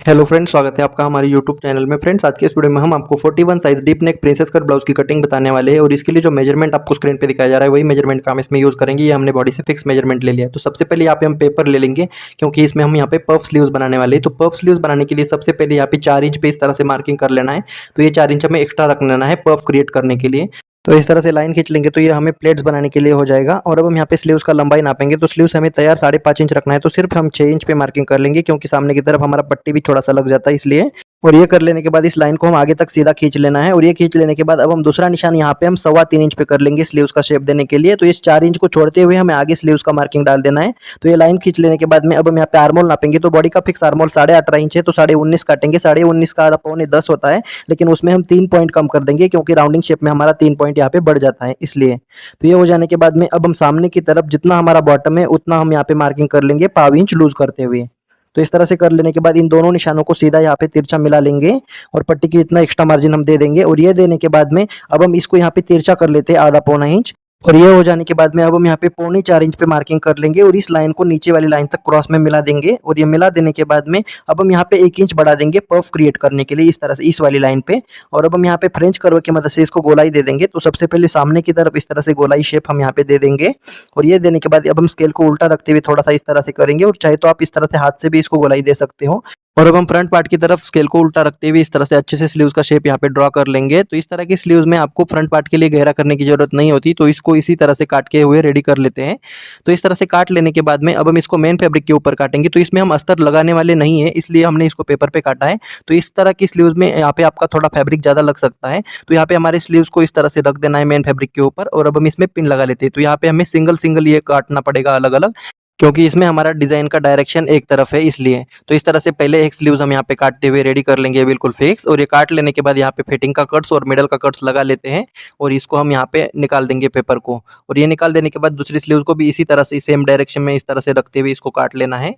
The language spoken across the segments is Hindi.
हेलो फ्रेंड्स, स्वागत है आपका हमारे यूट्यूब चैनल में। फ्रेंड्स, आज के इस वीडियो में हम आपको 41 size deep neck princess cut blouse की कटिंग बताने वाले हैं और इसके लिए जो मेजरमेंट आपको स्क्रीन पे दिखाया जा रहा है वही मेजरमेंट का हम इसमें यूज़ करेंगे। ये हमने बॉडी से फिक्स मेजरमेंट ले लिया है। तो सबसे पहले यहाँ पे हम पेपर ले लेंगे क्योंकि इसमें हम यहाँ पे पफ स्लीव्स बनाने वाले हैं। तो पफ स्लीव्स बनाने के लिए सबसे पहले यहाँ पे 4 इंच पे इस तरह से मार्किंग कर लेना है। तो ये 4 इंच हमें एक्स्ट्रा रख लेना है पफ क्रिएट करने के लिए। तो इस तरह से लाइन खींच लेंगे तो ये हमें प्लेट्स बनाने के लिए हो जाएगा। और अब हम यहाँ पे स्लीव्स का लंबाई नापेंगे। तो स्लीव्स हमें तैयार 5.5 इंच रखना है, तो सिर्फ हम 6 इंच पे मार्किंग कर लेंगे क्योंकि सामने की तरफ हमारा पट्टी भी थोड़ा सा लग जाता है इसलिए। और ये कर लेने के बाद इस लाइन को हम आगे तक सीधा खींच लेना है। और ये खींच लेने के बाद अब हम दूसरा निशान यहाँ पे हम 3.25 इंच पे कर लेंगे स्लीव्स का शेप देने के लिए। तो इस 4 इंच को छोड़ते हुए हमें आगे स्लीव्स का मार्किंग डाल देना है। तो ये लाइन खींच लेने के बाद में अब हम यहाँ पे आर्मोल नापेंगे। तो बॉडी का फिक्स आर्मोल 18.5 इंच है, तो 19.5 काटेंगे। 19.5 का आधा पौने 10 होता है, लेकिन उसमें हम 3 पॉइंट कम कर देंगे क्योंकि राउंडिंग शेप में हमारा 3 पॉइंट यहाँ पे बढ़ जाता है इसलिए। तो ये हो जाने के बाद में अब हम सामने की तरफ जितना हमारा बॉटम है उतना हम यहाँ पे मार्किंग कर लेंगे 0.5 इंच लूज करते हुए। तो इस तरह से कर लेने के बाद इन दोनों निशानों को सीधा यहाँ पे तिरछा मिला लेंगे और पट्टी की इतना एक्स्ट्रा मार्जिन हम दे देंगे। और ये देने के बाद में अब हम इसको यहाँ पे तिरछा कर लेते हैं आधा पौना इंच। और ये हो जाने के बाद में अब हम यहाँ पे 3.25 इंच पे मार्किंग कर लेंगे और इस लाइन को नीचे वाली लाइन तक क्रॉस में मिला देंगे। और ये मिला देने के बाद में अब हम यहाँ पे 1 इंच बढ़ा देंगे पफ क्रिएट करने के लिए इस तरह से इस वाली लाइन पे। और अब हम यहाँ पे फ्रेंच कर्व की मदद से इसको गोलाई दे देंगे। तो सबसे पहले सामने की तरफ इस तरह से गोलाई शेप हम यहाँ पे दे देंगे। और ये देने के बाद अब हम स्केल को उल्टा रखते हुए थोड़ा सा इस तरह से करेंगे, और चाहे तो आप इस तरह से हाथ से भी इसको गोलाई दे सकते हो। और अब हम फ्रंट पार्ट की तरफ स्केल को उल्टा रखते हुए इस तरह से अच्छे से स्लीव्स का शेप यहाँ पे ड्रॉ कर लेंगे। तो इस तरह की स्लीव्स में आपको फ्रंट पार्ट के लिए गहरा करने की जरूरत नहीं होती, तो इसको इसी तरह से काट के हुए रेडी कर लेते हैं। तो इस तरह से काट लेने के बाद में अब हम इसको मेन फैब्रिक के ऊपर काटेंगे। तो इसमें हम अस्तर लगाने वाले नहीं है, इसलिए हमने इसको पेपर पे काटा है। तो इस तरह की स्लीव्स में यहाँ पे आपका थोड़ा फैब्रिक ज्यादा लग सकता है। तो यहाँ पे हमारे स्लीव्स को इस तरह से रख देना है मेन फैब्रिक के ऊपर, और अब हम इसमें पिन लगा लेते हैं। तो यहाँ पे हमें सिंगल सिंगल ये काटना पड़ेगा अलग अलग, क्योंकि इसमें हमारा डिजाइन का डायरेक्शन एक तरफ है इसलिए। तो इस तरह से पहले एक स्लीव्स हम यहाँ पे काटते हुए रेडी कर लेंगे बिल्कुल फिक्स। और ये काट लेने के बाद यहाँ पे फिटिंग का कट्स और मिडल का कट्स लगा लेते हैं और इसको हम यहाँ पे निकाल देंगे पेपर को। और ये निकाल देने के बाद दूसरी स्लीव्स को भी इसी तरह से सेम डायरेक्शन में इस तरह से रखते हुए इसको काट लेना है।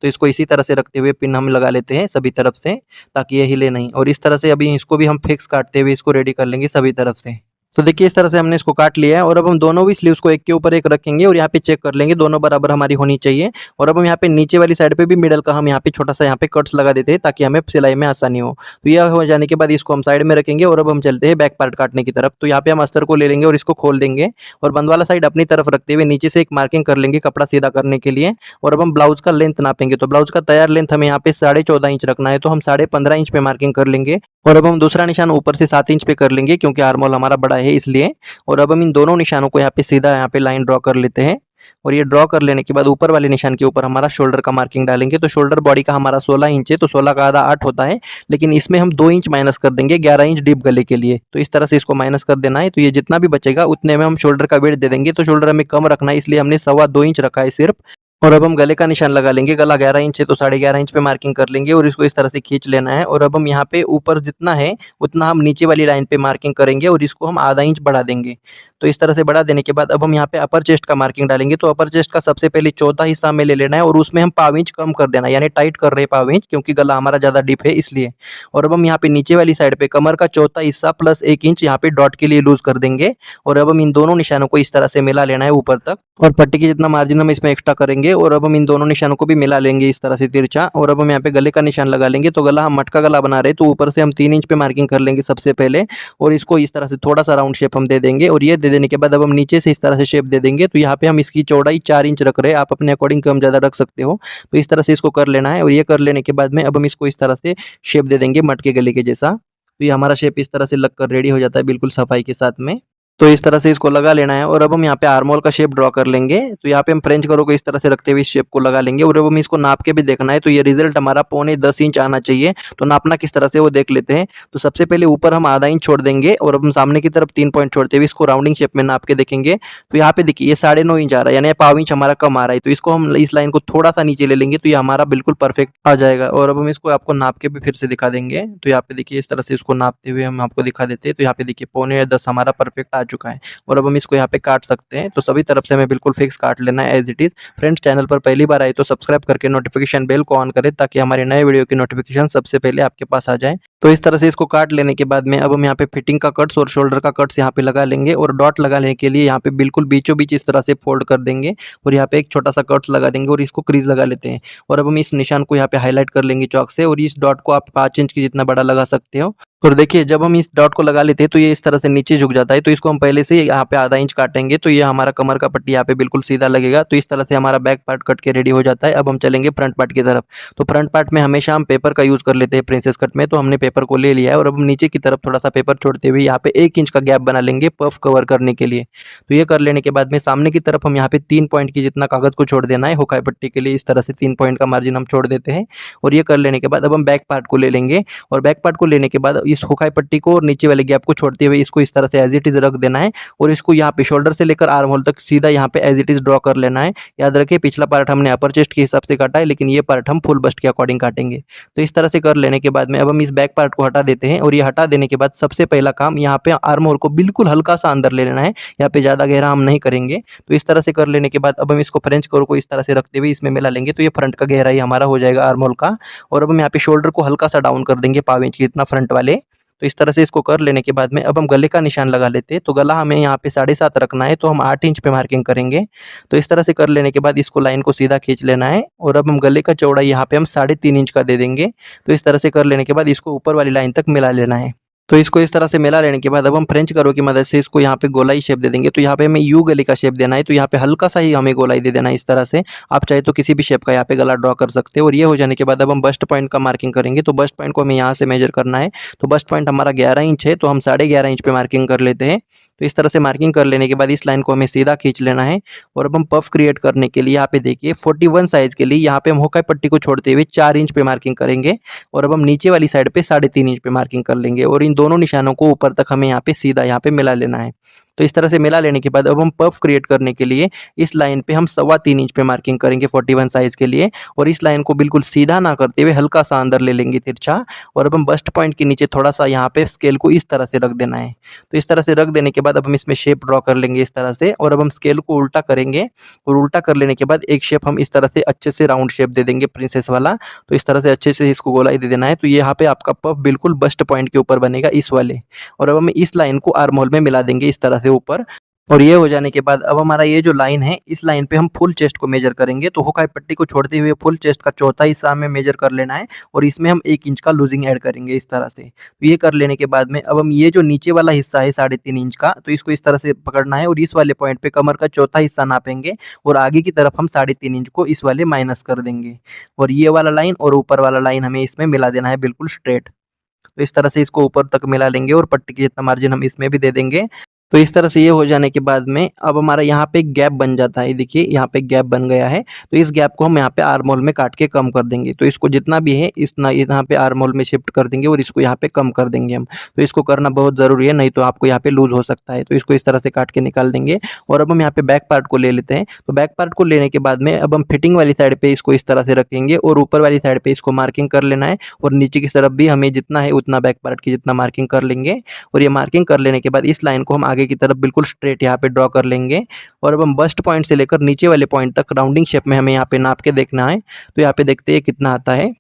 तो इसको इसी तरह से रखते हुए पिन हम लगा लेते हैं सभी तरफ से, ताकि ये हिले नहीं। और इस तरह से अभी इसको भी हम फिक्स काटते हुए इसको रेडी कर लेंगे सभी तरफ से। तो देखिए इस तरह से हमने इसको काट लिया है। और अब हम दोनों भी स्लीव्स को एक के ऊपर एक रखेंगे और यहाँ पे चेक कर लेंगे दोनों बराबर हमारी होनी चाहिए। और अब हम यहाँ पे नीचे वाली साइड पे भी मिडल का हम यहाँ पे छोटा सा यहाँ पे कट्स लगा देते हैं ताकि हमें सिलाई में आसानी हो। तो यह हो जाने के बाद इसको हम साइड में रखेंगे और अब हम चलते हैं बैक पार्ट काटने की तरफ। तो यहाँ पे हम अस्तर को ले लेंगे और इसको खोल देंगे और बंद वाला साइड अपनी तरफ रखते हुए नीचे से एक मार्किंग कर लेंगे कपड़ा सीधा करने के लिए। और अब हम ब्लाउज का लेंथ नापेंगे। तो ब्लाउज का तैयार लेंथ हमें यहाँ पे 14.5 इंच रखना है, तो हम 15.5 इंच पे मार्किंग कर लेंगे। और अब हम दूसरा निशान ऊपर से 7 इंच पे कर लेंगे क्योंकि आर्मोल हमारा बड़ा है इसलिए। और अब हम इन दोनों निशानों को यहाँ पे सीधा यहाँ पे लाइन ड्रॉ कर लेते हैं। और ये ड्रॉ कर लेने के बाद ऊपर वाले निशान के ऊपर हमारा शोल्डर का मार्किंग डालेंगे। तो शोल्डर बॉडी का हमारा 16 इंच है, तो 16 का आधा 8 होता है, लेकिन इसमें हम 2 इंच माइनस कर देंगे 11 इंच डीप गले के लिए। तो इस तरह से इसको माइनस कर देना है। तो ये जितना भी बचेगा उतने में हम शोल्डर का वेट दे देंगे। तो शोल्डर हमें कम रखना है इसलिए हमने 2.25 इंच रखा है सिर्फ। और अब हम गले का निशान लगा लेंगे। गला 11 इंच है, तो 11.5 इंच पे मार्किंग कर लेंगे और इसको इस तरह से खींच लेना है। और अब हम यहाँ पे ऊपर जितना है उतना हम नीचे वाली लाइन पे मार्किंग करेंगे और इसको हम आधा इंच बढ़ा देंगे। तो इस तरह से बढ़ा देने के बाद अब हम यहाँ पे अपर चेस्ट का मार्किंग डालेंगे। तो अपर चेस्ट का सबसे पहले चौथा हिस्सा हमें ले लेना है और उसमें हम 0.5 इंच कम कर देना है, यानी टाइट कर रहे हैं 0.5 इंच क्योंकि गला हमारा ज़्यादा डीप है इसलिए। और अब हम यहाँ पे नीचे वाली साइड पे कमर का चौथा हिस्सा प्लस 1 इंच यहाँ पे डॉट के लिए लूज कर देंगे। और अब हम इन दोनों निशानों को इस तरह से मिला लेना है ऊपर तक, और पट्टी की जितना मार्जिन हम इसमें एक्स्ट्रा करेंगे। और अब हम इन दोनों निशानों को भी मिला लेंगे इस तरह से तिरछा। और अब हम यहाँ पे गले का निशान लगा लेंगे। तो गला हम मटका गला बना रहे हैं, तो ऊपर से हम 3 इंच पे मार्किंग कर लेंगे सबसे पहले और इसको इस तरह से थोड़ा सा राउंड शेप हम दे देंगे। और ये दे देने के बाद अब हम नीचे से इस तरह से शेप दे देंगे। तो यहाँ पे हम इसकी चौड़ाई 4 इंच रख रहे हैं, आप अपने अकॉर्डिंग कम ज़्यादा रख सकते हो। तो इस तरह से इसको कर लेना है। और ये कर लेने के बाद में अब हम इसको इस तरह से शेप दे देंगे मटके गले के जैसा। तो ये हमारा शेप इस तरह से लगकर रेडी हो जाता है बिल्कुल सफाई के साथ में। तो इस तरह से इसको लगा लेना है। और अब हम यहाँ पे आर्मोल का शेप ड्रॉ कर लेंगे। तो यहाँ पे हम फ्रेंच करो को इस तरह से रखते हुए इस शेप को लगा लेंगे। और अब हम इसको नाप के भी देखना है। तो ये रिजल्ट हमारा 0.25 इंच आना चाहिए। तो नापना किस तरह से वो देख लेते हैं। तो सबसे पहले ऊपर हम आधा इंच छोड़ देंगे और अब हम सामने की तरफ 3 पॉइंट छोड़ते हुए इसको राउंडिंग शेप में नाप के देखेंगे। तो यहाँ पे देखिए ये 9.5 इंच आ रहा है, यानी 0.5 इंच हमारा कम आ रहा है। तो इसको हम इस लाइन को थोड़ा सा नीचे ले लेंगे तो ये हमारा बिल्कुल परफेक्ट आ जाएगा। और अब हम इसको आपको नाप के भी फिर से दिखा देंगे। तो यहाँ पे देखिए इस तरह से इसको नापते हुए हम आपको दिखा देते हैं। तो यहाँ पे देखिए 0.25 हमारा परफेक्ट आ चुका है। और अब हम इसको यहाँ पे काट सकते हैं। तो सभी तरफ से हमें बिल्कुल फिक्स काट लेना है as it is. Friends, channel पर पहली बार आए तो सब्सक्राइब करके नोटिफिकेशन बेल को ऑन करें ताकि हमारे नए वीडियो की नोटिफिकेशन सबसे पहले आपके पास आ जाए। तो इस तरह से इसको काट लेने के बाद में अब हम यहाँ पे फिटिंग का कट्स और शोल्डर का कट्स यहाँ पे लगा लेंगे और डॉट लगाने के लिए यहाँ पे बिल्कुल बीचों बीच इस तरह से फोल्ड कर देंगे और यहाँ पे एक छोटा सा कट्स लगा देंगे और इसको क्रीज लगा लेते हैं। और अब हम इस निशान को यहाँ पे हाईलाइट कर लेंगे चौक से और इस डॉट को आप 5 इंच की जितना बड़ा लगा सकते हो। और देखिए जब हम इस डॉट को लगा लेते हैं तो ये इस तरह से नीचे झुक जाता है, तो इसको हम पहले से यहाँ पे आधा इंच काटेंगे तो ये हमारा कमर का पट्टी यहाँ पे बिल्कुल सीधा लगेगा। तो इस तरह से हमारा बैक पार्ट कट के रेडी हो जाता है। अब हम चलेंगे फ्रंट पार्ट की तरफ। तो फ्रंट पार्ट में हमेशा हम पेपर का यूज़ कर लेते हैं प्रिंसेस कट में, तो हमने पेपर को ले लिया है और अब हम नीचे की तरफ थोड़ा सा पेपर छोड़ते हुए यहाँ पे 1 इंच का गैप बना लेंगे पफ कवर करने के लिए। तो ये कर लेने के बाद में सामने की तरफ हम यहाँ पे 3 पॉइंट की जितना कागज़ को छोड़ देना है हुकाई पट्टी के लिए, इस तरह से 3 पॉइंट का मार्जिन हम छोड़ देते हैं। और ये कर लेने के बाद अब हम बैक पार्ट को ले लेंगे और बैक पार्ट को लेने के बाद इस हुकाई पट्टी को और नीचे वाले गैप को छोड़ते हुए इसको इस तरह से एज इट इज रख देना है और इसको यहाँ पे शोल्डर से लेकर आर्म होल तक सीधा यहाँ पे एज इट इज ड्रॉ कर लेना है। याद रखिए पिछला पार्ट हमने अपर चेस्ट के हिसाब से काटा है, लेकिन ये पार्ट हम फुल बस्ट के अकॉर्डिंग काटेंगे। तो इस तरह से कर लेने के बाद में अब हम इस बैक पार्ट को हटा देते हैं और ये हटा देने के बाद सबसे पहला काम यहाँ पे आर्म होल को बिल्कुल हल्का सा अंदर ले लेना है, यहाँ पे ज़्यादा गहरा हम नहीं करेंगे। तो इस तरह से कर लेने के बाद अब हम इसको फ्रेंच कर्व को इस तरह से रखते हुए इसमें मिला लेंगे, तो ये फ्रंट का गहराई हमारा हो जाएगा आर्म होल का। और अब हम यहाँ पे शोल्डर को हल्का सा डाउन कर देंगे 1/2 इंच जितना फ्रंट वाले। तो इस तरह से इसको कर लेने के बाद में अब हम गले का निशान लगा लेते हैं। तो गला हमें यहाँ पे 7.5 रखना है, तो हम 8 इंच पे मार्किंग करेंगे। तो इस तरह से कर लेने के बाद इसको लाइन को सीधा खींच लेना है और अब हम गले का चौड़ाई यहाँ पे हम 3.5 इंच का दे देंगे। तो इस तरह से कर लेने के बाद इसको ऊपर वाली लाइन तक मिला लेना है। तो इसको इस तरह से मिला लेने के बाद अब हम फ्रेंच कर्व की मदद से इसको यहाँ पे गोलाई शेप दे देंगे। तो यहाँ पे हमें यू गले का शेप देना है, तो यहाँ पे हल्का सा ही हमें गोलाई दे देना है इस तरह से। आप चाहे तो किसी भी शेप का यहाँ पे गला ड्रॉ कर सकते हो। और ये हो जाने के बाद अब हम बस्ट पॉइंट का मार्किंग करेंगे। तो बस्ट पॉइंट को हमें यहाँ से मेजर करना है। तो बस्ट पॉइंट हमारा 11 इंच है, तो हम 11.5 इंच पे मार्किंग कर लेते हैं। तो इस तरह से मार्किंग कर लेने के बाद इस लाइन को हमें सीधा खींच लेना है। और अब हम पफ क्रिएट करने के लिए यहाँ पे देखिए 41 साइज के लिए यहाँ पे हम हुकाई पट्टी को छोड़ते हुए 4 इंच पे मार्किंग करेंगे और अब हम नीचे वाली साइड पे 3.5 इंच पे मार्किंग कर लेंगे और इन दोनों निशानों को ऊपर तक हमें यहाँ पे सीधा यहाँ पे मिला लेना है। तो इस तरह से मिला लेने के बाद अब हम पफ क्रिएट करने के लिए इस लाइन पे हम 3.25 इंच पे मार्किंग करेंगे 41 साइज के लिए और इस लाइन को बिल्कुल सीधा ना करते हुए हल्का सा अंदर ले लेंगे तिरछा। और अब हम बस्ट पॉइंट के नीचे थोड़ा सा यहाँ पे स्केल को इस तरह से रख देना है। तो इस तरह से रख देने के बाद अब हम इसमें शेप ड्रॉ कर लेंगे इस तरह से और अब हम स्केल को उल्टा करेंगे और उल्टा कर लेने के बाद एक शेप हम इस तरह से अच्छे से राउंड शेप दे देंगे प्रिंसेस वाला। तो इस तरह से अच्छे से इसको गोलाई दे देना है। तो यहाँ पे आपका पफ बिल्कुल बस्ट पॉइंट के ऊपर बनेगा इस वाले। और अब हम इस लाइन को आर्म होल में मिला देंगे इस तरह से ऊपर। और ये हो जाने के बाद अब हमारा ये जो लाइन है इस लाइन पे हम फुल चेस्ट को मेजर करेंगे। तो हुकाई पट्टी को छोड़ते हुए फुल चेस्ट का चौथा हिस्सा हमें मेजर कर लेना है और इसमें हम 1 इंच का लूजिंग ऐड करेंगे इस तरह से। तो ये कर लेने के बाद में अब हम ये जो नीचे वाला हिस्सा है 3.5 इंच का, तो इसको इस तरह से पकड़ना है और इस वाले पॉइंट पे कमर का चौथा हिस्सा नापेंगे और आगे की तरफ हम 3.5 इंच को इस वाले माइनस कर देंगे और ये वाला लाइन और ऊपर वाला लाइन हमें इसमें मिला देना है बिल्कुल स्ट्रेट। तो इस तरह से इसको ऊपर तक मिला लेंगे और पट्टी की जितना मार्जिन हम इसमें भी दे देंगे। तो इस तरह से ये हो जाने के बाद में अब हमारा यहाँ पे गैप बन जाता है। देखिए यहाँ पे गैप बन गया है, तो इस गैप को हम यहाँ पे आर्म होल में काट के कम कर देंगे। तो इसको जितना भी है इतना यहाँ पे आर्म होल में शिफ्ट कर देंगे और इसको यहाँ पे कम कर देंगे हम। तो इसको करना बहुत ज़रूरी है, नहीं तो आपको यहाँ पे लूज हो सकता है। तो इसको इस तरह से काट के निकाल देंगे और अब हम यहाँ पे बैक पार्ट को ले लेते हैं। तो बैक पार्ट को लेने के बाद में अब हम फिटिंग वाली साइड पे इसको इस तरह से रखेंगे और ऊपर वाली साइड पे इसको मार्किंग कर लेना है और नीचे की तरफ भी हमें जितना है उतना बैक पार्ट की जितना मार्किंग कर लेंगे। और ये मार्किंग कर लेने के बाद इस लाइन को हम आगे की तरफ बिल्कुल स्ट्रेट यहाँ पे ड्रॉ कर लेंगे और अब हम बस्ट पॉइंट से लेकर नीचे वाले पॉइंट तक राउंडिंग शेप में हमें यहाँ पे नाप के देखना है। तो यहाँ पे देखते हैं कितना आता है।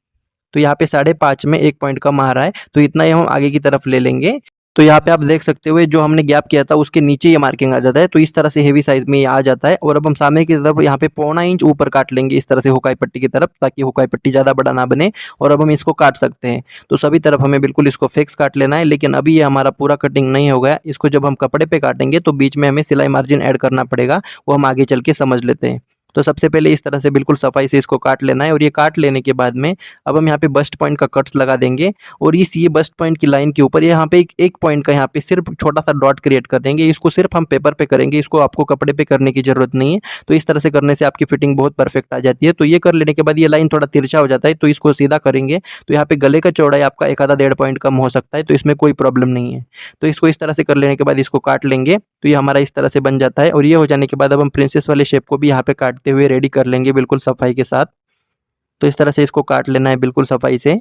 तो यहाँ पे 5.5 में 1 पॉइंट कम आ रहा है, तो इतना ही हम आगे की तरफ ले लेंगे। तो यहाँ पे आप देख सकते हो जो हमने गैप किया था उसके नीचे ये मार्किंग आ जाता है। तो इस तरह से हेवी साइज में ये आ जाता है और अब हम सामने की तरफ यहाँ पे 1.25 इंच ऊपर काट लेंगे इस तरह से हुकाई पट्टी की तरफ, ताकि हुकाई पट्टी ज़्यादा बड़ा ना बने और अब हम इसको काट सकते हैं। तो सभी तरफ हमें बिल्कुल इसको फिक्स काट लेना है, लेकिन अभी ये हमारा पूरा कटिंग नहीं हो गया। इसको जब हम कपड़े पे काटेंगे तो बीच में हमें सिलाई मार्जिन ऐड करना पड़ेगा, वो हम आगे चल के समझ लेते हैं। तो सबसे पहले इस तरह से बिल्कुल सफाई से इसको काट लेना है और ये काट लेने के बाद में अब हम यहाँ पे बस्ट पॉइंट का कट्स लगा देंगे और ये बस्ट पॉइंट की लाइन के ऊपर यहाँ पे एक पॉइंट का यहाँ पे सिर्फ छोटा सा डॉट क्रिएट कर देंगे। इसको सिर्फ हम पेपर पे करेंगे, इसको आपको कपड़े पे करने की जरूरत नहीं है। तो इस तरह से करने से आपकी फिटिंग बहुत परफेक्ट आ जाती है। तो ये कर लेने के बाद ये लाइन थोड़ा तिरछा हो जाता है, तो इसको सीधा करेंगे। तो यहाँ पे गले का चौड़ाई आपका 1.5 पॉइंट कम हो सकता है, तो इसमें कोई प्रॉब्लम नहीं है। तो इसको इस तरह से कर लेने के बाद इसको काट लेंगे। तो ये हमारा इस तरह से बन जाता है और ये हो जाने के बाद अब हम प्रिंसेस वाले शेप को भी यहाँ पे काटते हुए रेडी कर लेंगे बिल्कुल सफाई के साथ। तो इस तरह से इसको काट लेना है बिल्कुल सफाई से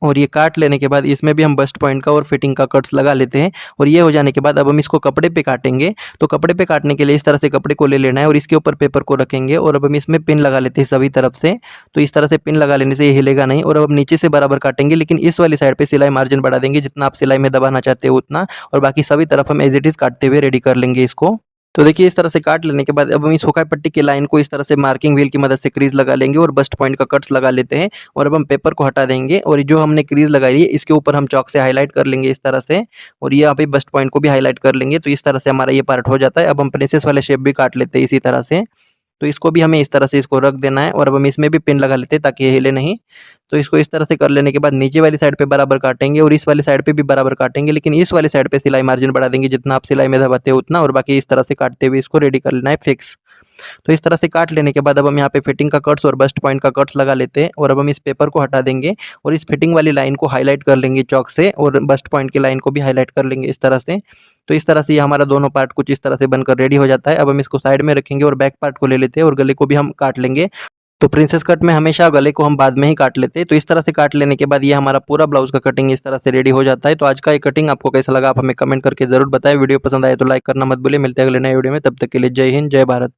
और ये काट लेने के बाद इसमें भी हम बस्ट पॉइंट का और फिटिंग का कट्स लगा लेते हैं। और ये हो जाने के बाद अब हम इसको कपड़े पे काटेंगे। तो कपड़े पे काटने के लिए इस तरह से कपड़े को ले लेना है और इसके ऊपर पेपर को रखेंगे और अब हम इसमें पिन लगा लेते हैं सभी तरफ से। तो इस तरह से पिन लगा लेने से ये हिलेगा नहीं। और अब नीचे से बराबर काटेंगे, लेकिन इस वाली साइड पे सिलाई मार्जिन बढ़ा देंगे जितना आप सिलाई में दबाना चाहते हो उतना, और बाकी सभी तरफ हम एज इट इज काटते हुए रेडी कर लेंगे इसको। तो देखिए इस तरह से काट लेने के बाद अब हम इस हुकाई पट्टी की लाइन को इस तरह से मार्किंग व्हील की मदद से क्रीज लगा लेंगे और बस्ट पॉइंट का कट्स लगा लेते हैं। और अब हम पेपर को हटा देंगे और जो हमने क्रीज लगाई है इसके ऊपर हम चॉक से हाईलाइट कर लेंगे इस तरह से, और ये यहाँ पे बस्ट पॉइंट को भी हाईलाइट कर लेंगे। तो इस तरह से हमारा ये पार्ट हो जाता है। अब हम प्रिंसेस वाले शेप भी काट लेते हैं इसी तरह से। तो इसको भी हमें इस तरह से इसको रख देना है और अब हम इसमें भी पिन लगा लेते हैं ताकि ये हिले नहीं। तो इसको इस तरह से कर लेने के बाद नीचे वाली साइड पे बराबर काटेंगे और इस वाली साइड पे भी बराबर काटेंगे, लेकिन इस वाली साइड पे सिलाई मार्जिन बढ़ा देंगे जितना आप सिलाई में दबाते हो उतना, और बाकी इस तरह से काटते हुए इसको रेडी कर लेना है फिक्स। तो इस तरह से काट लेने के बाद अब हम यहाँ पे फिटिंग का कट्स और बस्ट पॉइंट का कट्स लगा लेते हैं और अब हम इस पेपर को हटा देंगे और इस फिटिंग वाली लाइन को हाईलाइट कर लेंगे चॉक से और बस्ट पॉइंट की लाइन को भी हाईलाइट कर लेंगे इस तरह से। तो इस तरह से ये हमारा दोनों पार्ट कुछ इस तरह से बनकर रेडी हो जाता है। अब हम इसको साइड में रखेंगे और बैक पार्ट को ले लेते हैं और गले को भी हम काट लेंगे। तो प्रिंसेस कट में हमेशा गले को हम बाद में ही काट लेते हैं। तो इस तरह से काट लेने के बाद ये हमारा पूरा ब्लाउज का कटिंग इस तरह से रेडी हो जाता है। तो आज का ये कटिंग आपको कैसा लगा आप हमें कमेंट करके जरूर बताएं। वीडियो पसंद आए तो लाइक करना मत भूलिए। मिलते हैं अगले नए वीडियो में, तब तक के लिए जय हिंद जय भारत।